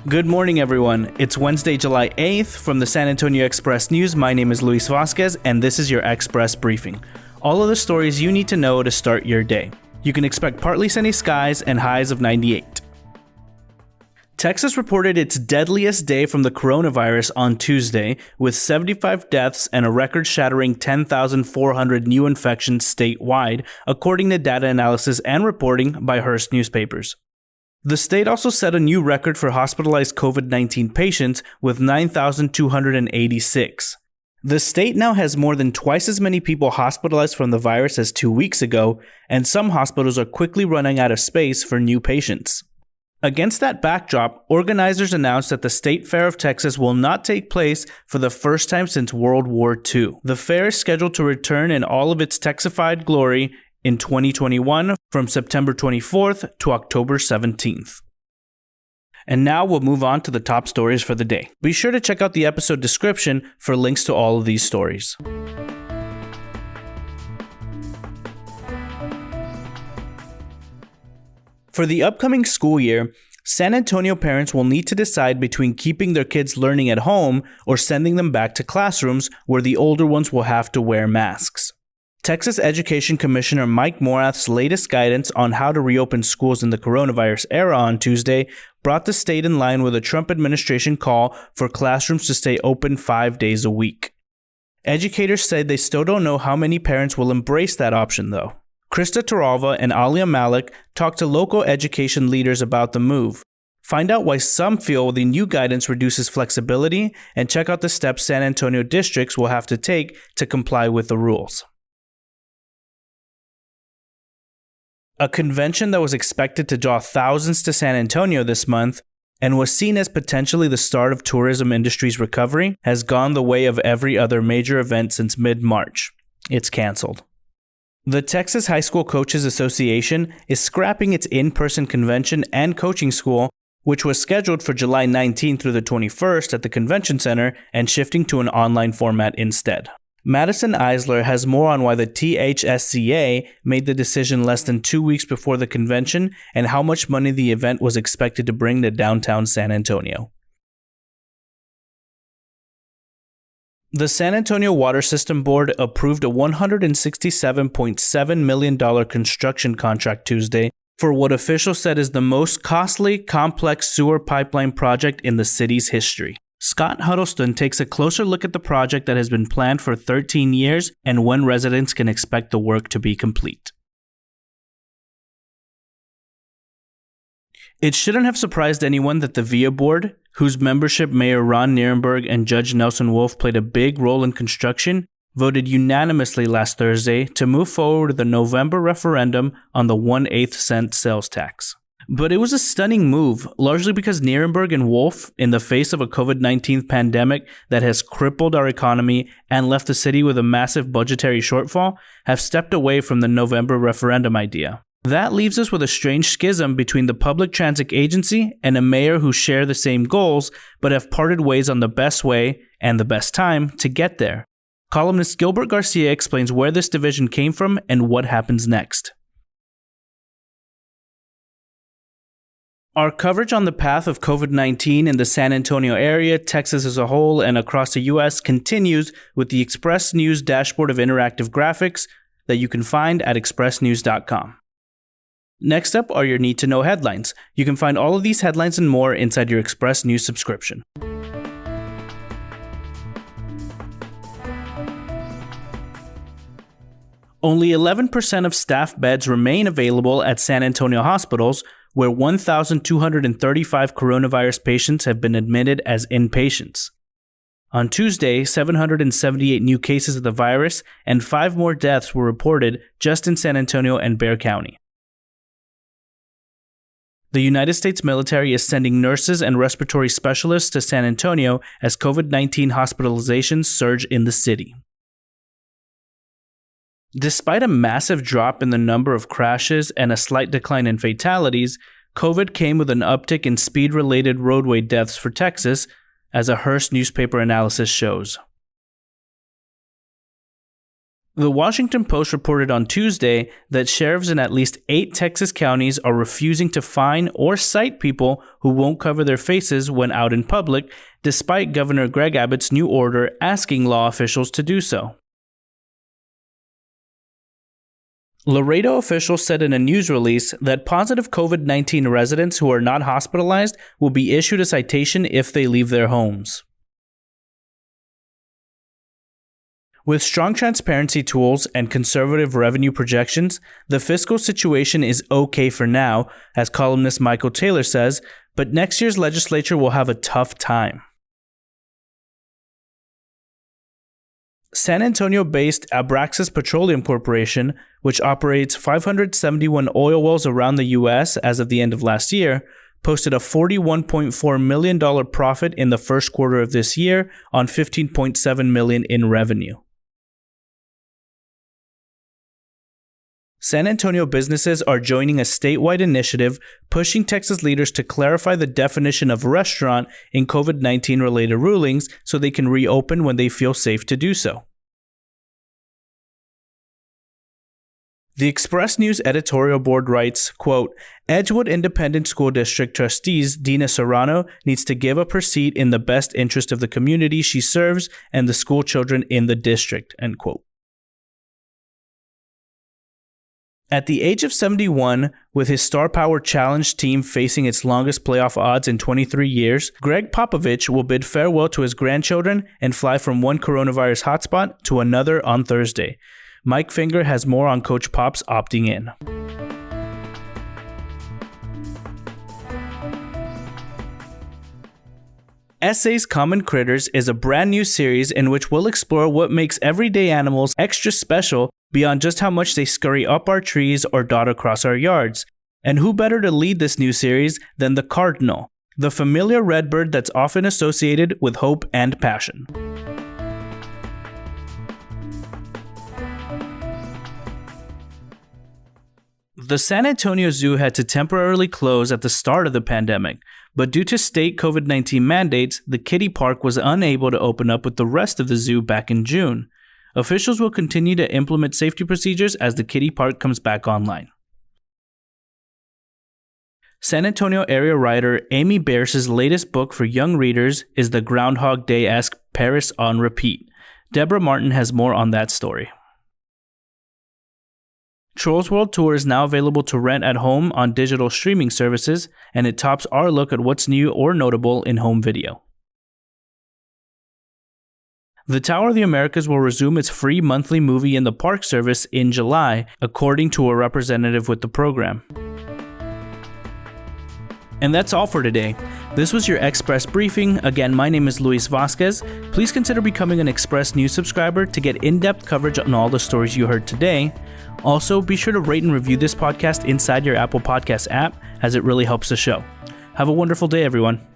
Good morning, everyone. It's Wednesday, July 8th. From the San Antonio Express News, my name is Luis Vasquez, and this is your Express Briefing. All of the stories you need to know to start your day. You can expect partly sunny skies and highs of 98. Texas reported its deadliest day from the coronavirus on Tuesday, with 75 deaths and a record-shattering 10,400 new infections statewide, according to data analysis and reporting by Hearst newspapers. The state also set a new record for hospitalized COVID-19 patients with 9,286. The state now has more than twice as many people hospitalized from the virus as 2 weeks ago, and some hospitals are quickly running out of space for new patients. Against that backdrop, organizers announced that the State Fair of Texas will not take place for the first time since World War II. The fair is scheduled to return in all of its Texified glory in 2021 from September 24th to October 17th. And now we'll move on to the top stories for the day. Be sure to check out the episode description for links to all of these stories. For the upcoming school year, San Antonio parents will need to decide between keeping their kids learning at home or sending them back to classrooms where the older ones will have to wear masks. Texas Education Commissioner Mike Morath's latest guidance on how to reopen schools in the coronavirus era on Tuesday brought the state in line with a Trump administration call for classrooms to stay open 5 days a week. Educators said they still don't know how many parents will embrace that option, though. Krista Taralva and Alia Malik talked to local education leaders about the move. Find out why some feel the new guidance reduces flexibility, and check out the steps San Antonio districts will have to take to comply with the rules. A convention that was expected to draw thousands to San Antonio this month and was seen as potentially the start of tourism industry's recovery has gone the way of every other major event since mid-March. It's canceled. The Texas High School Coaches Association is scrapping its in-person convention and coaching school, which was scheduled for July 19th through the 21st at the convention center, and shifting to an online format instead. Madison Eisler has more on why the THSCA made the decision less than 2 weeks before the convention and how much money the event was expected to bring to downtown San Antonio. The San Antonio Water System Board approved a $167.7 million construction contract Tuesday for what officials said is the most costly, complex sewer pipeline project in the city's history. Scott Huddleston takes a closer look at the project that has been planned for 13 years and when residents can expect the work to be complete. It shouldn't have surprised anyone that the VIA Board, whose membership Mayor Ron Nirenberg and Judge Nelson Wolff played a big role in construction, voted unanimously last Thursday to move forward with the November referendum on the 1/8 cent sales tax. But it was a stunning move, largely because Nirenberg and Wolff, in the face of a COVID-19 pandemic that has crippled our economy and left the city with a massive budgetary shortfall, have stepped away from the November referendum idea. That leaves us with a strange schism between the Public Transit Agency and a mayor who share the same goals, but have parted ways on the best way and the best time to get there. Columnist Gilbert Garcia explains where this division came from and what happens next. Our coverage on the path of COVID-19 in the San Antonio area, Texas as a whole, and across the U.S. continues with the Express News dashboard of interactive graphics that you can find at expressnews.com. Next up are your need-to-know headlines. You can find all of these headlines and more inside your Express News subscription. Only 11% of staff beds remain available at San Antonio hospitals, where 1,235 coronavirus patients have been admitted as inpatients. On Tuesday, 778 new cases of the virus and 5 more deaths were reported just in San Antonio and Bexar County. The United States military is sending nurses and respiratory specialists to San Antonio as COVID-19 hospitalizations surge in the city. Despite a massive drop in the number of crashes and a slight decline in fatalities, COVID came with an uptick in speed-related roadway deaths for Texas, as a Hearst newspaper analysis shows. The Washington Post reported on Tuesday that sheriffs in at least 8 Texas counties are refusing to fine or cite people who won't cover their faces when out in public, despite Governor Greg Abbott's new order asking law officials to do so. Laredo officials said in a news release that positive COVID-19 residents who are not hospitalized will be issued a citation if they leave their homes. With strong transparency tools and conservative revenue projections, the fiscal situation is okay for now, as columnist Michael Taylor says, but next year's legislature will have a tough time. San Antonio-based Abraxas Petroleum Corporation, which operates 571 oil wells around the U.S. as of the end of last year, posted a $41.4 million profit in the first quarter of this year on $15.7 million in revenue. San Antonio businesses are joining a statewide initiative pushing Texas leaders to clarify the definition of restaurant in COVID-19 related rulings so they can reopen when they feel safe to do so. The Express News editorial board writes, quote, Edgewood Independent School District trustees Dina Serrano needs to give up her seat in the best interest of the community she serves and the school children in the district, end quote. At the age of 71, with his Star Power Challenge team facing its longest playoff odds in 23 years, Greg Popovich will bid farewell to his grandchildren and fly from one coronavirus hotspot to another on Thursday. Mike Finger has more on Coach Pops opting in. Essays Common Critters is a brand new series in which we'll explore what makes everyday animals extra special beyond just how much they scurry up our trees or dot across our yards. And who better to lead this new series than the cardinal, the familiar red bird that's often associated with hope and passion. The San Antonio Zoo had to temporarily close at the start of the pandemic, but due to state COVID-19 mandates, the kiddie park was unable to open up with the rest of the zoo back in June. Officials will continue to implement safety procedures as the kiddie park comes back online. San Antonio area writer Amy Bears' latest book for young readers is the Groundhog Day-esque Paris on Repeat. Deborah Martin has more on that story. Trolls World Tour is now available to rent at home on digital streaming services, and it tops our look at what's new or notable in home video. The Tower of the Americas will resume its free monthly movie in the park service in July, according to a representative with the program. And that's all for today. This was your Express Briefing. Again, my name is Luis Vasquez. Please consider becoming an Express News subscriber to get in-depth coverage on all the stories you heard today. Also, be sure to rate and review this podcast inside your Apple Podcast app, as it really helps the show. Have a wonderful day, everyone.